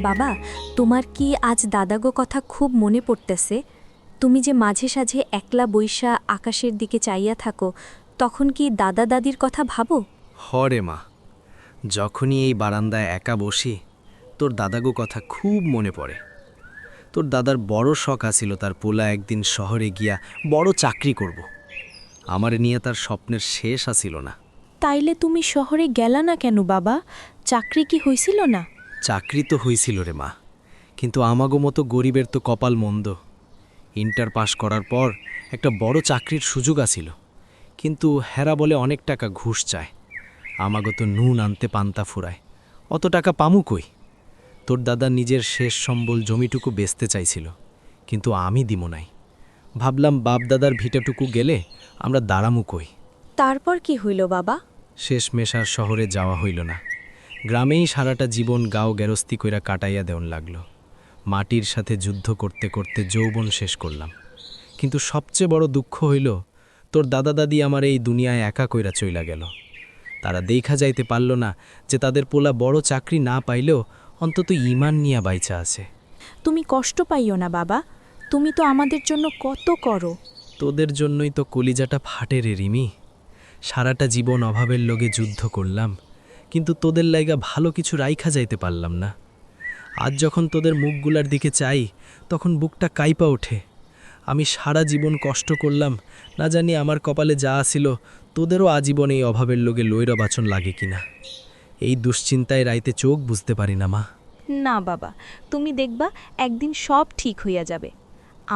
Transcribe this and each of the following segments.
বাবা, তোমার কি আজ দাদাগো কথা খুব মনে পড়তেছে? তুমি যে মাঝে সাঝে একলা বইসা আকাশের দিকে চাইয়া থাকো, তখন কি দাদা দাদির কথা ভাবো? হরে মা, যখনই এই বারান্দায় একা বসি তোর দাদাগো কথা খুব মনে পড়ে। তোর দাদার বড় শখ আছিল তার পোলা একদিন শহরে গিয়া বড় চাকরি করব। আমার নিয়ে তার স্বপ্নের শেষ আসিল না। তাইলে তুমি শহরে গেলা না কেন বাবা? চাকরি কি হইছিল না? চাকরি তো হইছিল রে মা, কিন্তু আমাগো মতো গরিবের তো কপাল মন্দ। ইন্টার পাস করার পর একটা বড় চাকরির সুযোগ আছিল, কিন্তু হেরা বলে অনেক টাকা ঘুষ চায়। আমাগো তো নুন আনতে পান্তা ফুরায়, অত টাকা পামু কই? তোর দাদা নিজের শেষ সম্বল জমিটুকু বেচতে চাইছিল, কিন্তু আমি দিমো নাই। ভাবলাম বাপ দাদার ভিটাটুকু গেলে আমরা দাঁড়ামু কই। তারপর কি হইল বাবা? শেষ মেশার শহরে যাওয়া হইল না, গ্রামেই সারাটা জীবন গাঁও গেরস্তি কইরা কাটাইয়া দেওয়ান লাগলো। মাটির সাথে যুদ্ধ করতে করতে যৌবন শেষ করলাম। কিন্তু সবচেয়ে বড় দুঃখ হইল তোর দাদা দাদি আমার এই দুনিয়ায় একা কইরা চইলা গেল। তারা দেখা যাইতে পারল না যে তাদের পোলা বড় চাকরি না পাইলেও অন্তত ঈমান নিয়া বাইচা আছে। তুমি কষ্ট পাইও না বাবা, তুমি তো আমাদের জন্য কত করো। তোদের জন্যই তো কলিজাটা ফাটে রে রিমি। সারাটা জীবন অভাবের লগে যুদ্ধ করলাম, কিন্তু তোদের লাইগা ভালো কিছু রাইখা যাইতে পারলাম না। আজ যখন তোদের মুখগুলার দিকে চাই, তখন বুকটা কাইপা ওঠে। আমি সারা জীবন কষ্ট করলাম, না জানি আমার কপালে যা আসিল তোদেরও আজীবন এই অভাবের লোকে লইরা বাচন লাগে কিনা। এই দুশ্চিন্তায় রাইতে চোখ বুঝতে পারি না মা। না বাবা, তুমি দেখবা একদিন সব ঠিক হইয়া যাবে।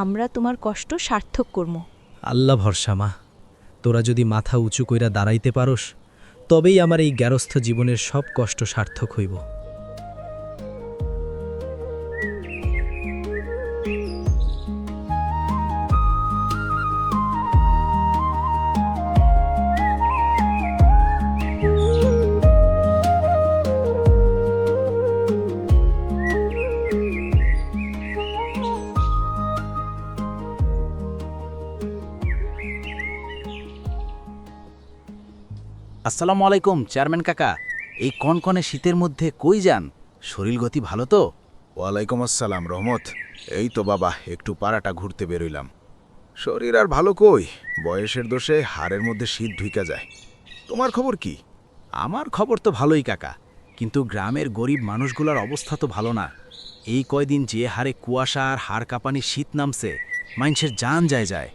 আমরা তোমার কষ্ট সার্থক করব। আল্লাহ ভরসা মা, তোরা যদি মাথা উঁচু কইরা দাঁড়াইতে পারোস, তবেই আমার এই গ্যারস্থ জীবনের সব কষ্ট সার্থক হইব। আসসালামু আলাইকুম চেয়ারম্যান কাকা। এই কনকনে শীতের মধ্যে কই যান? শরীর গতি ভালো তো? ওয়ালাইকুম আসসালাম রহমত। এই তো বাবা, একটু পাড়াটা ঘুরতে বেরোইলাম। শরীর আর ভালো কই, বয়সের দোষে হাড়ের মধ্যে শীত ঢুইকা যায়। তোমার খবর কি? আমার খবর তো ভালোই কাকা, কিন্তু গ্রামের গরিব মানুষগুলোর অবস্থা তো ভালো না। এই কয়দিন যে হারে কুয়াশা আর হাড় কাঁপানি শীত নামছে, মানুষের জান যায়।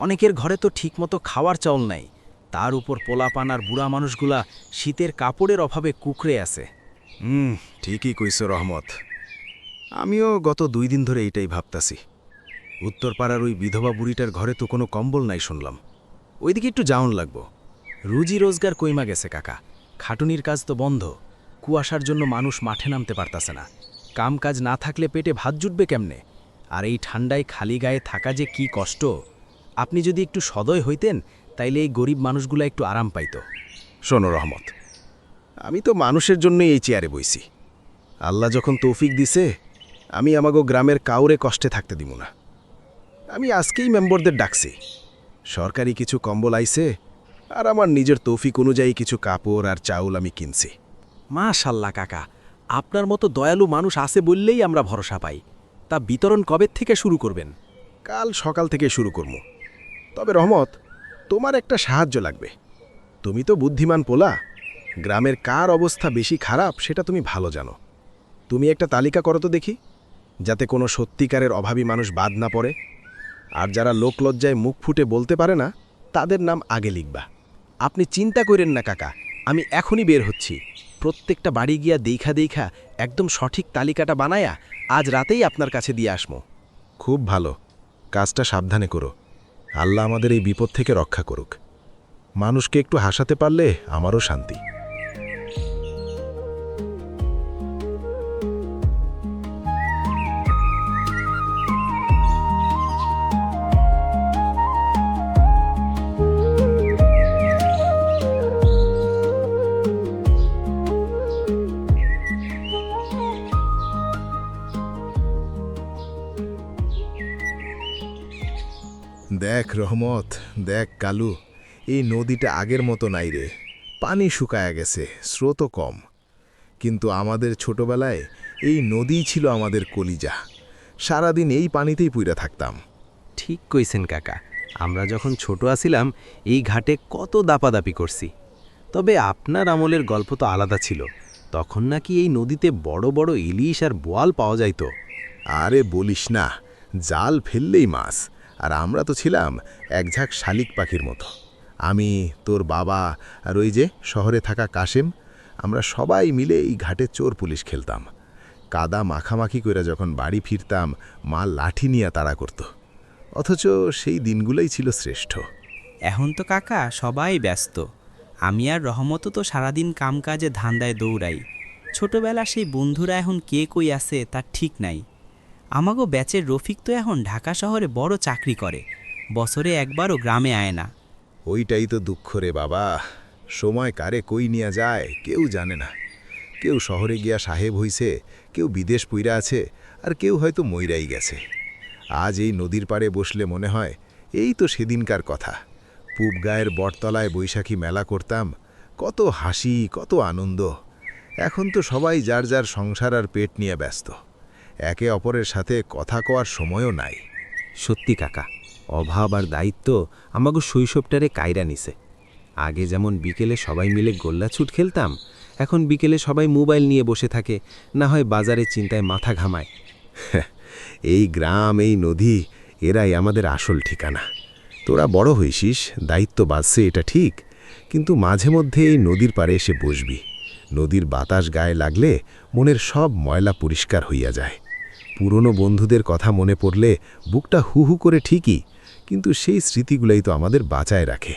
অনেকের ঘরে তো ঠিকমতো খাওয়ার চাউল নাই, তার উপর পোলাপান আর বুড়া মানুষগুলা শীতের কাপড়ের অভাবে কুকড়ে আছে। ঠিকই কইছো রহমত। আমিও গত 2 দিন ধরে এইটাই ভাবতাছি। উত্তরপাড়ার ওই বিধবা বুড়িটার ঘরে তো কোনো কম্বল নাই শুনলাম। ওইদিকে একটু যাওন লাগবো। রুজি রোজগার কইমা গেছে কাকা, খাটুনির কাজ তো বন্ধ। কুয়াশার জন্য মানুষ মাঠে নামতে পারতাছে না। কাম কাজ না থাকলে পেটে ভাত জুটবে কেমনে? আর এই ঠান্ডায় খালি গায়ে থাকা যে কি কষ্ট। আপনি যদি একটু সদয় হইতেন, তাইলে এই গরিব মানুষগুলা একটু আরাম পাইত। শোনো রহমত, আমি তো মানুষের জন্যই এই চেয়ারে বইছি। আল্লাহ যখন তৌফিক দিছে, আমি আমাগো গ্রামের কাউরে কষ্টে থাকতে দিব না। আমি আজকেই মেম্বরদের ডাকছি। সরকারি কিছু কম্বল আইছে, আর আমার নিজের তৌফিক অনুযায়ী কিছু কাপড় আর চাউল আমি কিনছি। মাশাল্লাহ কাকা, আপনার মতো দয়ালু মানুষ আছে বললেই আমরা ভরসা পাই। তা বিতরণ কবে থেকে শুরু করবেন? কাল সকাল থেকে শুরু করব। তবে রহমত, তোমার একটা সাহায্য লাগবে। তুমি তো বুদ্ধিমান পোলা, গ্রামের কার অবস্থা বেশি খারাপ সেটা তুমি ভালো জানো। তুমি একটা তালিকা করো তো দেখি, যাতে কোনো সত্যিকারের অভাবী মানুষ বাদ না পড়ে। আর যারা লোকলজ্জায় মুখ ফুটে বলতে পারে না, তাদের নাম আগে লিখবা। আপনি চিন্তা করেন না কাকা, আমি এখনই বের হচ্ছি। প্রত্যেকটা বাড়ি গিয়া দেখা একদম সঠিক তালিকাটা বানায়া আজ রাতেই আপনার কাছে দিয়ে আসমো। খুব ভালো, কাজটা সাবধানে করো। আল্লাহ আমাদের এই বিপদ থেকে রক্ষা করুক। মানুষকে একটু হাসাতে পারলে আমারও শান্তি। দেখ রহমত, দেখ কালু, এই নদীটা আগের মতো নাই রে। পানি শুকায়া গেছে, স্রোতও কম। কিন্তু আমাদের ছোটবেলায় এই নদী ছিল আমাদের কলিজা। সারাদিন এই পানিতেই পুইরা থাকতাম। ঠিক কইছেন কাকা, আমরা যখন ছোট আছিলাম এই ঘাটে কত দাপাদাপি করছি। তবে আপনার আমলের গল্প তো আলাদা ছিল, তখন নাকি এই নদীতে বড় বড় ইলিশ আর বোয়াল পাওয়া যাইতো। আরে বলিস না, জাল ফেললেই মাছ। আর আমরা তো ছিলাম এক ঝাঁক শালিক পাখির মতো। আমি, তোর বাবা আর ওই যে শহরে থাকা কাশেম, আমরা সবাই মিলে এই ঘাটে চোর পুলিশ খেলতাম। কাদা মাখামাখি করে যখন বাড়ি ফিরতাম, মা লাঠি নিয়ে তাড়া করত। অথচ সেই দিনগুলোই ছিল শ্রেষ্ঠ। এখন তো কাকা সবাই ব্যস্ত। আমি আর রহমতও তো সারাদিন কামকাজে ধান্দায় দৌড়াই। ছোটবেলা সেই বন্ধুরা এখন কে কই আছে তার ঠিক নাই। আমাগো ব্যাচের রফিক তো এখন ঢাকা শহরে বড় চাকরি করে, বছরে একবারও গ্রামে আয় না। ওইটাই তো দুঃখ রে বাবা। সময় কারে কই নিয়ে যায় কেউ জানে না। কেউ শহরে গিয়া সাহেব হইছে, কেউ বিদেশ পুইরা আছে, আর কেউ হয়তো মইরাই গেছে। আজ এই নদীর পাড়ে বসলে মনে হয় এই তো সেদিনকার কথা। পূব গায়ের বটতলায় বৈশাখী মেলা করতাম, কত হাসি, কত আনন্দ। এখন তো সবাই যার যার সংসার আর পেট নিয়ে ব্যস্ত। একে অপরের সাথে কথা কওয়ার সময়ও নাই। সত্যি কাকা, অভাব আর দায়িত্ব আমাগো শৈশবটারে কায়রা নিছে। আগে যেমন বিকেলে সবাই মিলে গোল্লাছুট খেলতাম, এখন বিকেলে সবাই মোবাইল নিয়ে বসে থাকে, না হয় বাজারের চিন্তায় মাথা ঘামায়। এই গ্রাম, এই নদী, এরাই আমাদের আসল ঠিকানা। তোরা বড় হইসিস, দায়িত্ব বাড়ছে, এটা ঠিক। কিন্তু মাঝে মধ্যে এই নদীর পাড়ে এসে বসবি। নদীর বাতাস গায়ে লাগলে মনের সব ময়লা পরিষ্কার হইয়া যায়। পুরনো বন্ধুদের কথা মনে পড়লে বুকটা হু হু করে ঠিকই, কিন্তু সেই স্মৃতিগুলাই তো আমাদের বাঁচায় রাখে।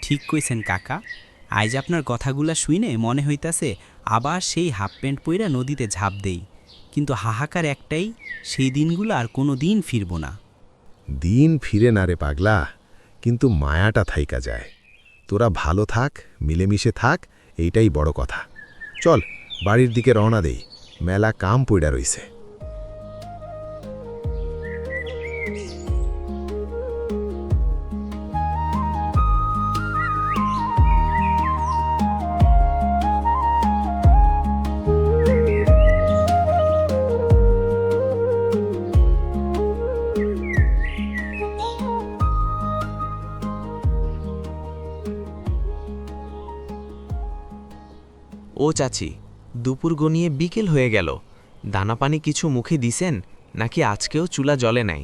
ঠিক কইছেন কাকা, আজ আপনার কথাগুলা শুইনে মনে হইতাছে আবার সেই হাফ প্যান্ট পইরা নদীতে ঝাঁপ দেই। কিন্তু হাহাকার একটাই, সেই দিনগুলো আর কোনো দিন ফিরব না। দিন ফিরে না রে পাগলা, কিন্তু মায়াটা থাইকা যায়। তোরা ভালো থাক, মিলেমিশে থাক, এইটাই বড় কথা। চল বাড়ির দিকে রওনা দেই, মেলা কাম পইড়া রইছে। ও চাচি, দুপুর গনিয়ে বিকেল হয়ে গেল। দানাপানি কিছু মুখে দিছেন নাকি আজকেও চুলা জ্বলে নাই?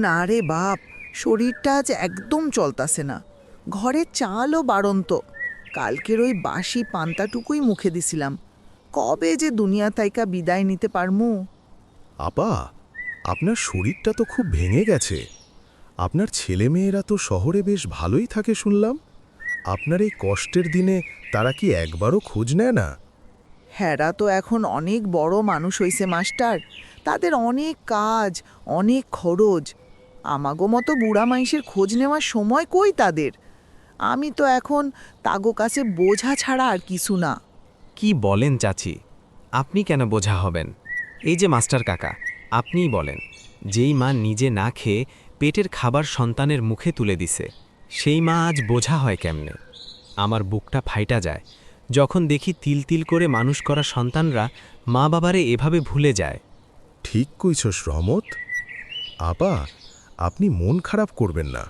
না রে বাপ, শরীরটা আজ একদম চলতাছে না। ঘরের চালও বাড়ন্ত। কালকের ওই বাসি পান্তাটুকুই মুখে দিছিলাম। কবে যে দুনিয়া তাইকা বিদায় নিতে পারমু। আপা, আপনার শরীরটা তো খুব ভেঙে গেছে। আপনার ছেলেমেয়েরা তো শহরে বেশ ভালোই থাকে শুনলাম। আপনার এই কষ্টের দিনে তারা কি একবারও খোঁজ নেয় না? হেরা তো এখন অনেক বড় মানুষ হইছে মাস্টার। তাদের অনেক কাজ, অনেক খরচ। আমাগো মতো বুড়া মাইসের খোঁজ নেওয়ার সময় কই তাদের। আমি তো এখন তাগো কাছে বোঝা ছাড়া আর কিছু না। কি বলেন চাচি, আপনি কেন বোঝা হবেন? এই যে মাস্টার কাকা, আপনিই বলেন, যেই মা নিজে না খেয়ে পেটের খাবার সন্তানের মুখে তুলে দিছে, সেই মা আজ বোঝা হয় কেমনে? আমার বুকটা ফাইটা যায় যখন দেখি তিল তিল করে মানুষ করা সন্তানরা মা বাবারে এভাবে ভুলে যায়। ঠিক কইছস রহমত। আপা, আপনি মন খারাপ করবেন না।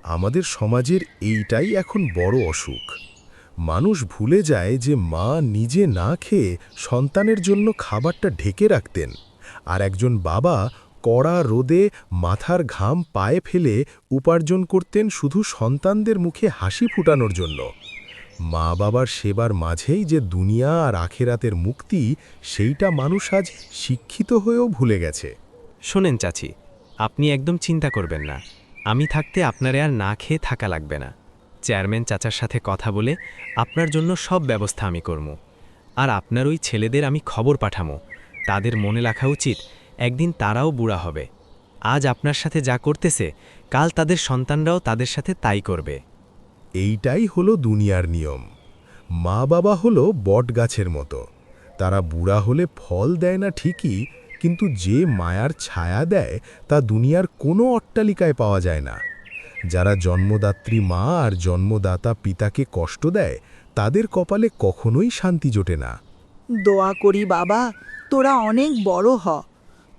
আমাদের সমাজের এইটাই এখন বড় অসুখ। মানুষ ভুলে যায় যে মা নিজে না খেয়ে সন্তানের জন্য খাবারটা ঢেকে রাখতেন, আর একজন বাবা কড়া রোদে মাথার ঘাম পায়ে ফেলে উপার্জন করতেন শুধু সন্তানদের মুখে হাসি ফুটানোর জন্য। মা বাবার সেবার মাঝেই যে দুনিয়া আর আখেরাতের মুক্তি, সেইটা মানুষ আজ শিক্ষিত হয়েও ভুলে গেছে। শোনেন চাচি, আপনি একদম চিন্তা করবেন না। আমি থাকতে আপনারে আর না খেয়ে থাকা লাগবে না। চেয়ারম্যান চাচার সাথে কথা বলে আপনার জন্য সব ব্যবস্থা আমি করব। আর আপনার ওই ছেলেদের আমি খবর পাঠামো। তাদের মনে রাখা উচিত একদিন তারাও বুড়া হবে। আজ আপনার সাথে যা করতেছে, কাল তাদের সন্তানরাও তাদের সাথে তাই করবে। এইটাই হলো দুনিয়ার নিয়ম। মা বাবা হলো বট গাছের মতো। তারা বুড়া হলে ফল দেয় না ঠিকই, কিন্তু যে মায়ার ছায়া দেয় তা দুনিয়ার কোনো অট্টালিকায় পাওয়া যায় না। যারা জন্মদাত্রী মা আর জন্মদাতা পিতাকে কষ্ট দেয়, তাদের কপালে কখনোই শান্তি জোটে না। দোয়া করি বাবা, তোরা অনেক বড় হ।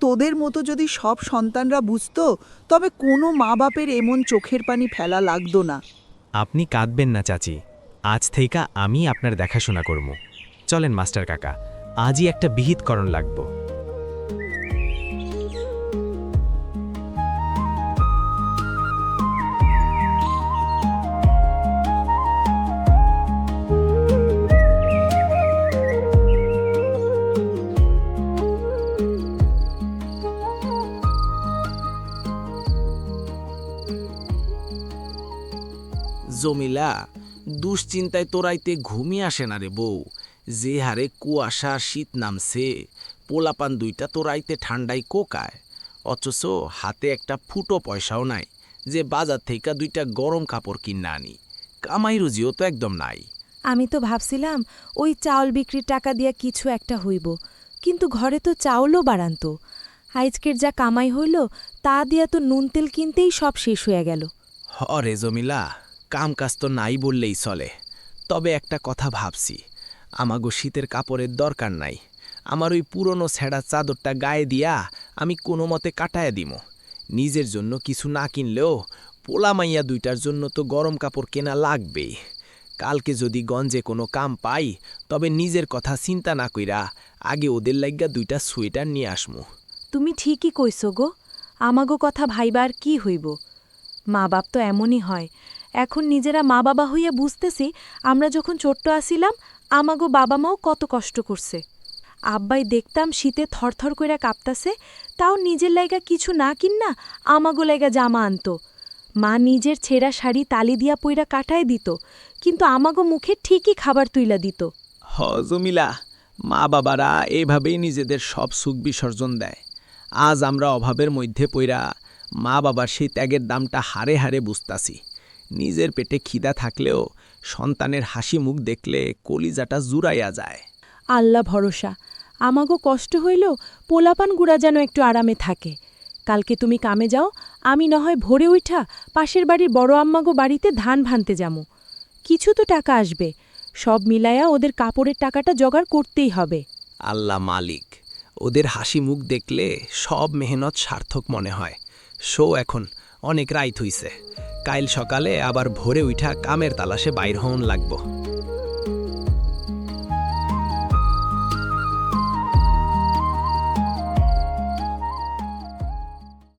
তোদের মতো যদি সব সন্তানরা বুঝতো, তবে কোনো মা বাপের এমন চোখের পানি ফেলা লাগতো না। আপনি কাঁদবেন না চাচি, আজ থেইকা আমি আপনার দেখাশোনা করব। চলেন মাস্টার কাকা, আজই একটা বিহিতকরণ লাগবো। জমিলা, দুশ্চিন্তায় তোরাইতে ঘুমিয়ে আসে না রে বউ। যে হারে কুয়াশা শীত নামছে, পোলাপান দুইটা তোরাইতে ঠান্ডায় কোকায়, অথচ হাতে একটা ফুটো পয়সাও নাই যে বাজার থেকে দুইটা গরম কাপড় কিনা আনি। কামাই রুজিও তো একদম নাই। আমি তো ভাবছিলাম ওই চাউল বিক্রির টাকা দিয়া কিছু একটা হইব, কিন্তু ঘরে তো চাউলও বাড়ান্ত। আজকের যা কামাই হইল তা দিয়া তো নুন তেল কিনতেই সব শেষ হয়ে গেল। হরে জমিলা, কাম কাজ তো নাই বললেই চলে। তবে একটা কথা ভাবছি, আমাগো শীতের কাপড়ের দরকার নাই। আমার ওই পুরনো ছেঁড়া চাদরটা গায়ে দিয়া আমি কোনো মতে কাটায় দিম। নিজের জন্য কিছু না কিনলেও পোলা মাইয়া দুইটার জন্য তো গরম কাপড় কেনা লাগবেই। কালকে যদি গঞ্জে কোনো কাম পাই, তবে নিজের কথা চিন্তা না কইরা আগে ওদের লাইগা দুইটা সোয়েটার নিয়ে আসমু। তুমি ঠিকই কইছো গো, আমাগো কথা ভাইবার কি হইব। মা বাপ তো এমনই হয়। এখন নিজেরা মা বাবা হইয়া বুঝতেছি, আমরা যখন ছোট্ট আসিলাম আমাগো বাবা মাও কত কষ্ট করছে। আব্বাই দেখতাম শীতে থরথর কইরা কাঁপতাছে, তাও নিজের লাইগা কিছু না কিন্না আমাগো লাইগা জামা আনতো। মা নিজের ছেঁড়া শাড়ি তালি দিয়া পইরা কাটায় দিত, কিন্তু আমাগো মুখে ঠিকই খাবার তুইলা দিত। হ জমিলা, মা বাবারা এইভাবেই নিজেদের সব সুখ বিসর্জন দেয়। আজ আমরা অভাবের মধ্যে পইরা মা বাবার সেই ত্যাগের দামটা হারে হারে বুঝতাছি। নিজের পেটে খিদা থাকলেও সন্তানের হাসি মুখ দেখলে কলিজাটা জুড়াইয়া যায়। আল্লাহ ভরসা, আমাগো কষ্ট হইল পোলাপান গুড়া যেন একটু আরামে থাকে। কালকে তুমি কামে যাও, আমি না হয় ভোরে উঠা পাশের বাড়ির বড় আম্মাগো বাড়িতে ধান ভানতে যামু। কিছু তো টাকা আসবে, সব মিলায়া ওদের কাপড়ের টাকাটা জোগাড় করতেই হবে। আল্লাহ মালিক, ওদের হাসি মুখ দেখলে সব মেহনত সার্থক মনে হয়। শো এখন অনেক রাইত হইছে, কাইল সকালে আবার ভোরে উঠা কামের তালাশে বাইর হন লাগবো।